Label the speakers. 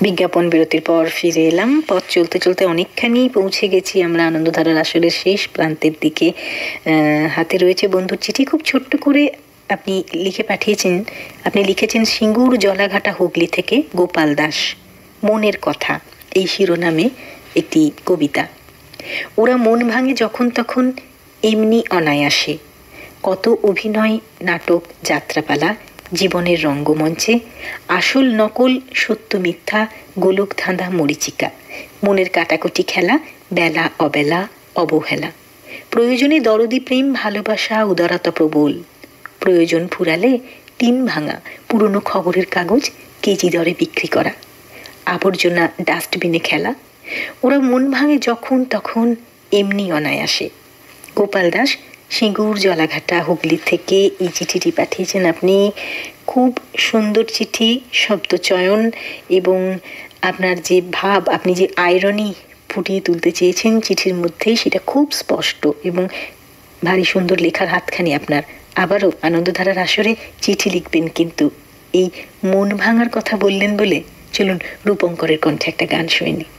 Speaker 1: বিজ্ঞাপন বিরতির পর ফিরে এলাম। পথ চলতে চলতে অনেকখানি পৌঁছে গেছি আমরা আনন্দধারার আসলে শেষ প্রান্তের দিকে। হাতে রয়েছে বন্ধুর চিঠি, খুব ছোট্ট করে আপনি লিখে পাঠিয়েছেন। আপনি লিখেছেন সিঙ্গুর জলাঘাটা হুগলি থেকে গোপাল দাস, মনের কথা এই শিরোনামে একটি কবিতা। ওরা মন ভাঙে যখন তখন এমনি অনায়াসে, কত অভিনয়, নাটক, যাত্রাপালা, জীবনের রঙ্গমঞ্চে, আসল নকল, সত্য মিথ্যা, গোলক ধাঁধা, মরিচিকা, মনের কাটাকুটি খেলা, বেলা অবেলা, অবহেলা, প্রয়োজনে দরদি প্রেম, ভালোবাসা, উদারতা প্রবল, প্রয়োজন ফুরালে টিন ভাঙা, পুরনো খবরের কাগজ কেজি দরে বিক্রি করা, আবর্জনা ডাস্টবিনে খেলা। ওরা মন ভাঙে যখন তখন এমনি অনায়াসে। গোপাল দাস, সিঙ্গুর জলাঘাটা হুগলি থেকে এই চিঠিটি পাঠিয়েছেন আপনি। খুব সুন্দর চিঠি, শব্দচয়ন এবং আপনার যে ভাব, আপনি যে আইরনি ফুটিয়ে তুলতে চেয়েছেন চিঠির মধ্যেই, সেটা খুব স্পষ্ট এবং ভারী সুন্দর লেখার হাতখানি আপনার। আবারও আনন্দধারার আসরে চিঠি লিখবেন কিন্তু। এই মন ভাঙার কথা বললেন বলে চলুন রূপঙ্করের কণ্ঠে একটা গান শুনে নিই।